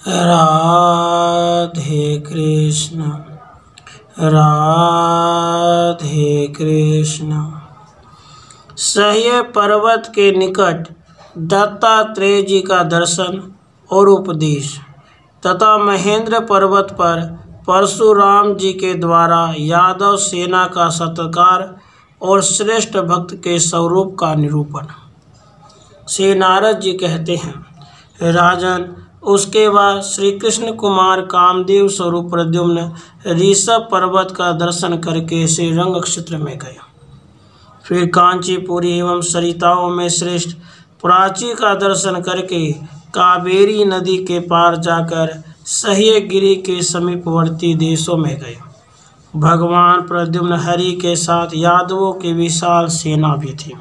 राधे कृष्ण राधे कृष्ण। सह्य पर्वत के निकट दत्तात्रेय जी का दर्शन और उपदेश तथा महेंद्र पर्वत पर परशुराम जी के द्वारा यादव सेना का सत्कार और श्रेष्ठ भक्त के स्वरूप का निरूपण। श्री नारद जी कहते हैं, राजन, उसके बाद श्री कृष्ण कुमार कामदेव स्वरूप प्रद्युम्न ऋषभ पर्वत का दर्शन करके श्री रंग क्षेत्र में गए। फिर कांचीपुरी एवं सरिताओं में श्रेष्ठ प्राची का दर्शन करके कावेरी नदी के पार जाकर सह्यगिरि के समीपवर्ती देशों में गए। भगवान प्रद्युम्न हरि के साथ यादवों की विशाल सेना भी थी।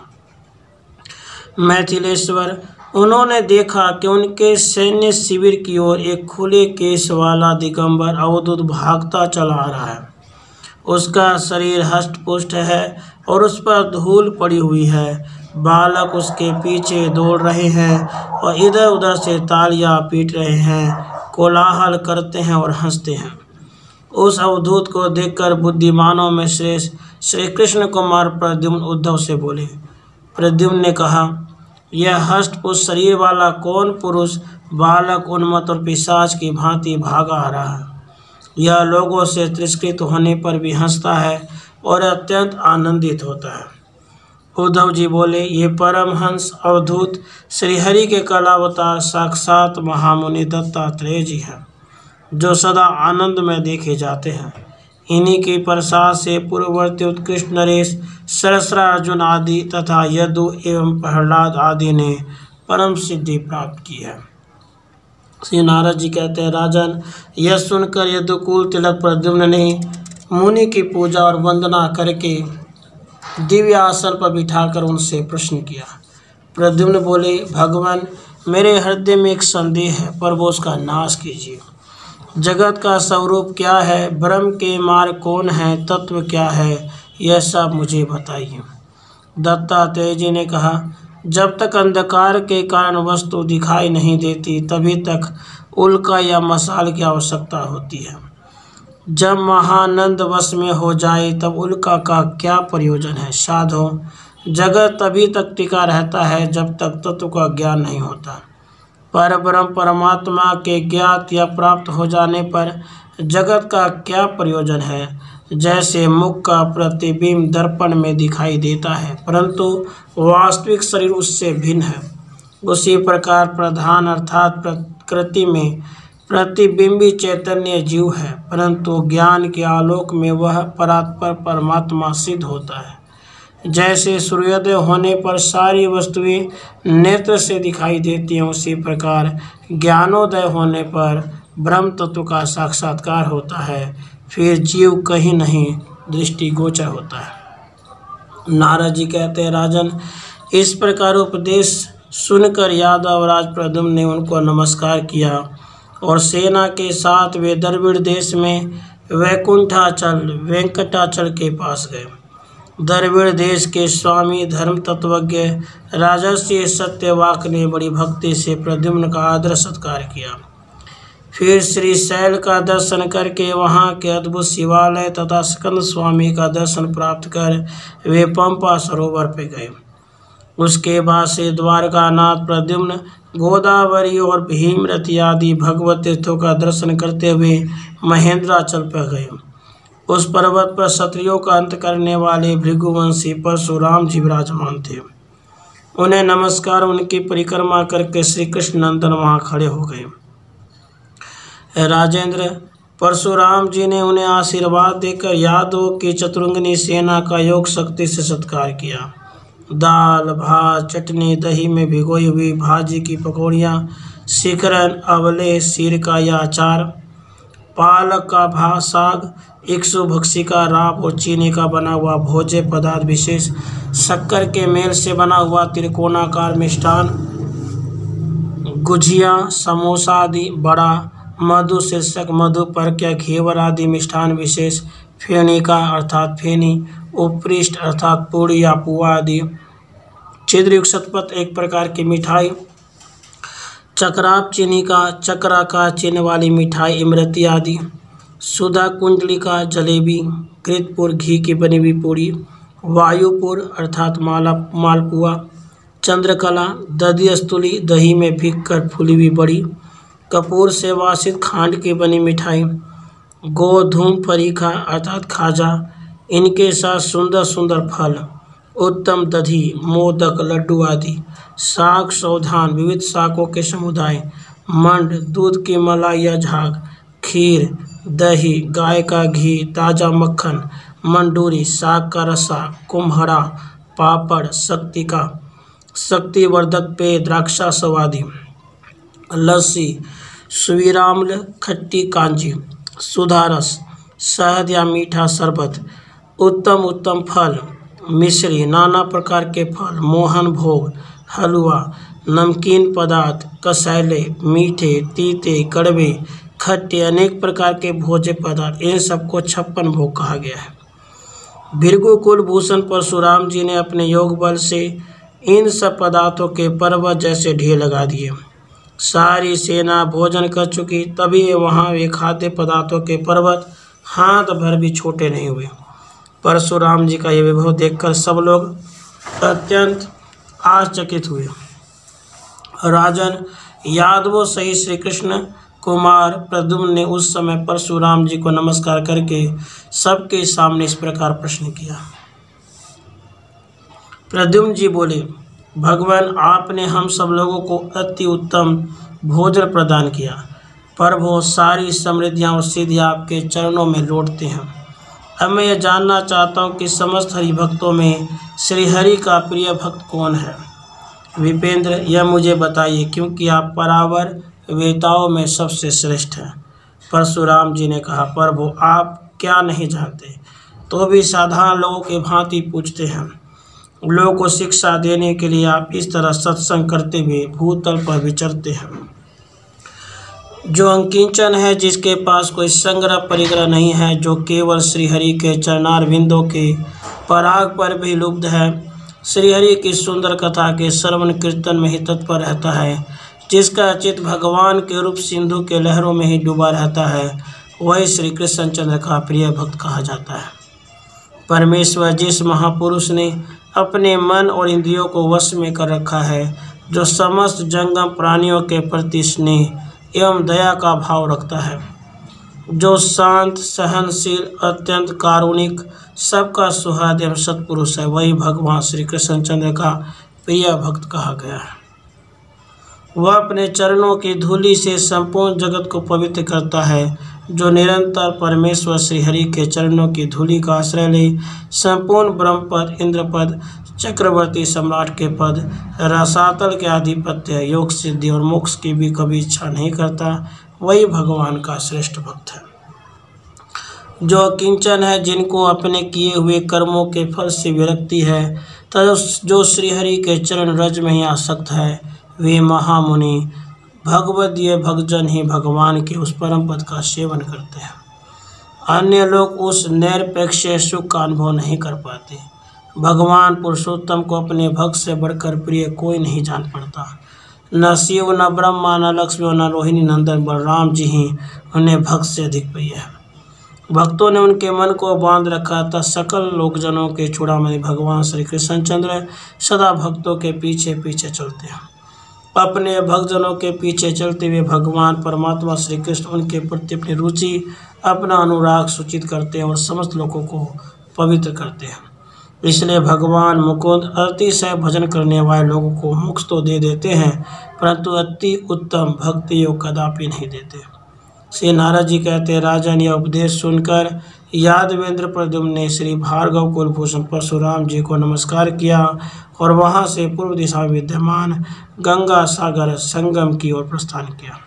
मैथिलेश्वर, उन्होंने देखा कि उनके सैन्य शिविर की ओर एक खुले केश वाला दिगंबर अवधूत भागता चला आ रहा है। उसका शरीर हष्ट-पुष्ट है और उस पर धूल पड़ी हुई है। बालक उसके पीछे दौड़ रहे हैं और इधर उधर से तालियां पीट रहे हैं, कोलाहल करते हैं और हंसते हैं। उस अवधूत को देखकर बुद्धिमानों में श्रेष्ठ श्री कृष्ण कुमार प्रद्युम्न उद्धव से बोले। प्रद्युम्न ने कहा, यह हष्ट-पुष्ट शरीर वाला कौन पुरुष बालक उन्मत्त और पिशाच की भांति भागा आ रहा है? यह लोगों से तिरस्कृत होने पर भी हंसता है और अत्यंत आनंदित होता है। उद्धव जी बोले, ये परमहंस अवधूत श्रीहरि के कलावतार साक्षात महामुनि दत्तात्रेय जी हैं, जो सदा आनंद में देखे जाते हैं। इन्हीं के प्रसाद से पूर्ववर्ती उत्कृष्ट नरेश, सरसरा अर्जुन आदि तथा यदु एवं प्रहलाद आदि ने परम सिद्धि प्राप्त की है। श्री नारद जी कहते हैं, राजन, यह सुनकर यदुकुल तिलक प्रद्युम्न ने मुनि की पूजा और वंदना करके दिव्य आसन पर बिठाकर उनसे प्रश्न किया। प्रद्युम्न बोले, भगवान, मेरे हृदय में एक संदेह है, पर वो उसका नाश कीजिए। जगत का स्वरूप क्या है, ब्रह्म के मार्ग कौन है, तत्व क्या है, यह सब मुझे बताइए। दत्तात्रेय जी ने कहा, जब तक अंधकार के कारण वस्तु दिखाई नहीं देती तभी तक उल्का या मशाल की आवश्यकता होती है। जब महानंद वश में हो जाए तब उल्का का क्या प्रयोजन है। साधो, जगत तभी तक टिका रहता है जब तक तत्व का ज्ञान नहीं होता। परब्रह्म परमात्मा के ज्ञात या प्राप्त हो जाने पर जगत का क्या प्रयोजन है। जैसे मुख का प्रतिबिंब दर्पण में दिखाई देता है परंतु वास्तविक शरीर उससे भिन्न है, उसी प्रकार प्रधान अर्थात प्रकृति में प्रतिबिंबी चैतन्य जीव है, परंतु ज्ञान के आलोक में वह परात्पर परमात्मा सिद्ध होता है। जैसे सूर्योदय होने पर सारी वस्तुएं नेत्र से दिखाई देती हैं, उसी प्रकार ज्ञानोदय होने पर ब्रह्म तत्व का साक्षात्कार होता है, फिर जीव कहीं नहीं दृष्टिगोचर होता है। नारद जी कहते हैं, राजन, इस प्रकार उपदेश सुनकर यादव राज प्रद्युम्न ने उनको नमस्कार किया और सेना के साथ वे द्रविड़ देश में वेंकटाचल के पास गए। द्रविड़ देश के स्वामी धर्म तत्वज्ञ राजर्षि सत्यवाक ने बड़ी भक्ति से प्रद्युम्न का आदर सत्कार किया। फिर श्री शैल का दर्शन करके वहाँ के अद्भुत शिवालय तथा स्कंद स्वामी का दर्शन प्राप्त कर वे पंपा सरोवर पे गए। उसके बाद से द्वारकानाथ प्रद्युम्न गोदावरी और भीमरथी आदि भगवत तीर्थों का दर्शन करते हुए महेंद्राचल पर गए। उस पर्वत पर क्षत्रियों का अंत करने वाले भृगुवंशी परशुराम जी विराजमान थे। उन्हें नमस्कार, उनकी परिक्रमा करके श्री कृष्ण नंदन वहाँ खड़े हो गए। राजेंद्र, परशुराम जी ने उन्हें आशीर्वाद देकर यादवों की चतुरंगिनी सेना का योग शक्ति से सत्कार किया। दाल भात चटनी दही में भिगोई हुई भाजी की पकौड़ियाँ, शिखरन अवले सीर का या अचार, पालक का साग, इक्सु भक्सी का राब और चीनी का बना हुआ भोज्य पदार्थ विशेष, शक्कर के मेल से बना हुआ त्रिकोणाकार मिष्ठान, गुझिया, समोसा आदि, बड़ा, मधु शीर्षक मधु परक्या, घेवर आदि मिष्ठान विशेष, फेणी का अर्थात फेनी, उपृष्ट अर्थात पूड़ी या पुआ आदि, छिद्रयुक्त शतपथ एक प्रकार की मिठाई, चक्राप चीनी का, चक्रा का चिन्ह वाली मिठाई इमरती आदि। सुधा कुंडली का जलेबी, कृतपुर घी की बनी हुई पूरी, वायुपुर अर्थात मालपुआ, चंद्रकला दधी स्तुली दही में भीग कर फूली हुई बड़ी, कपूर से वासित खांड की बनी मिठाई, गोधूम फरीखा अर्थात खाजा, इनके साथ सुंदर सुंदर फल, उत्तम दधी, मोदक, लड्डू आदि, शाक सौधान विविध शाकों के समुदाय, मंड दूध की मलाई या झाग, खीर, दही, गाय का घी, ताजा मक्खन, मंडूरी, साग का रसा, कुम्हरा, पापड़, शक्तिवर्धक पेय, द्राक्षा स्वादी, लस्सी, सुवीराम्ल खट्टी कांजी, सुधारस, शहद या मीठा शरबत, उत्तम उत्तम फल, मिश्री, नाना प्रकार के फल, मोहन भोग, हलवा, नमकीन पदार्थ, कसैले, मीठे, तीते, कड़वे, खट्टे, अनेक प्रकार के भोज्य पदार्थ, इन सबको 56 भोग कहा गया है। भृगु कुलभूषण परशुराम जी ने अपने योग बल से इन सब पदार्थों के पर्वत जैसे ढेर लगा दिए। सारी सेना भोजन कर चुकी, तभी वहाँ वे खाद्य पदार्थों के पर्वत हाथ भर भी छोटे नहीं हुए। परशुराम जी का ये वैभव देखकर सब लोग अत्यंत आश्चर्यचकित हुए। राजन यादवों सहित श्री कृष्ण कुमार प्रद्युम्न ने उस समय परशुराम जी को नमस्कार करके सबके सामने इस प्रकार प्रश्न किया। प्रद्युम्न जी बोले, भगवान आपने हम सब लोगों को अति उत्तम भोजन प्रदान किया। प्रभु सारी समृद्धियां और सिद्धियां आपके चरणों में लौटते हैं। अब मैं यह जानना चाहता हूं कि समस्त हरि भक्तों में श्रीहरि का प्रिय भक्त कौन है। विपेंद्र, यह मुझे बताइए, क्योंकि आप परावर वेताओं में सबसे श्रेष्ठ हैं। परशुराम जी ने कहा, प्रभु आप क्या नहीं जानते, तो भी साधारण लोगों के भांति पूछते हैं। लोगों को शिक्षा देने के लिए आप इस तरह सत्संग करते हुए भूतल पर विचरते हैं। जो अंकिंचन है, जिसके पास कोई संग्रह परिग्रह नहीं है, जो केवल श्रीहरि के चरणार बिंदों के पराग पर भी लुब्ध है, श्रीहरि की सुंदर कथा के श्रवण कीर्तन में ही तत्पर रहता है, जिसका चित्त भगवान के रूप सिंधु के लहरों में ही डूबा रहता है, वही श्री कृष्णचंद्र का प्रिय भक्त कहा जाता है। परमेश्वर जिस महापुरुष ने अपने मन और इंद्रियों को वश में कर रखा है, जो समस्त जंगम प्राणियों के प्रति स्नेह एवं दया का भाव रखता है, जो शांत सहनशील अत्यंत कारुणिक सबका सुहृद एवं सत्पुरुष है, वही भगवान श्री कृष्णचंद्र का प्रिय भक्त कहा गया है। वह अपने चरणों की धूलि से संपूर्ण जगत को पवित्र करता है, जो निरंतर परमेश्वर श्रीहरि के चरणों की धूलि का आश्रय ले संपूर्ण ब्रह्मपद, इंद्रपद, चक्रवर्ती सम्राट के पद, रसातल के आधिपत्य, योग सिद्धि और मोक्ष की भी कभी इच्छा नहीं करता, वही भगवान का श्रेष्ठ भक्त है। जो किंचन है, जिनको अपने किए हुए कर्मों के फल से विरक्ति है, तथा जो श्रीहरि के चरण रज में ही आसक्त है, वे महामुनि भगवदीय भक्तजन ही भगवान के उस परम पद का सेवन करते हैं। अन्य लोग उस निरपेक्ष सुख का अनुभव नहीं कर पाते। भगवान पुरुषोत्तम को अपने भक्त से बढ़कर प्रिय कोई नहीं जान पड़ता। न शिव, न ब्रह्मा, न लक्ष्मी, न रोहिणी नंदन बलराम जी ही उन्हें भक्त से अधिक प्रिय है। भक्तों ने उनके मन को बांध रखा था। सकल लोकजनों के चूड़ामणि भगवान श्री कृष्णचंद्र सदा भक्तों के पीछे पीछे चलते हैं। अपने भक्तजनों के पीछे चलते हुए भगवान परमात्मा श्री कृष्ण उनके प्रति अपनी रुचि, अपना अनुराग सूचित करते हैं और समस्त लोगों को पवित्र करते हैं। इसलिए भगवान मुकुंद अतिशय भजन करने वाले लोगों को मोक्ष तो दे देते हैं, परंतु अति उत्तम भक्ति योग कदापि नहीं देते। श्री नारद जी कहते हैं, राजन यह उपदेश सुनकर यादवेंद्र प्रद्युम्न ने श्री भार्गव कुलभूषण परशुराम जी को नमस्कार किया और वहां से पूर्व दिशा में विद्यमान गंगा सागर संगम की ओर प्रस्थान किया।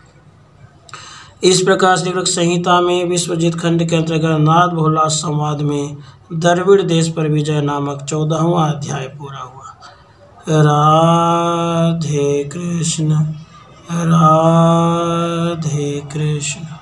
इस प्रकार श्री कृष्ण संहिता में विश्वजित खंड के अंतर्गत नारद बहुलास संवाद में द्रविड़ देश पर विजय नामक 14वां अध्याय पूरा हुआ। राधे कृष्ण राधे कृष्ण।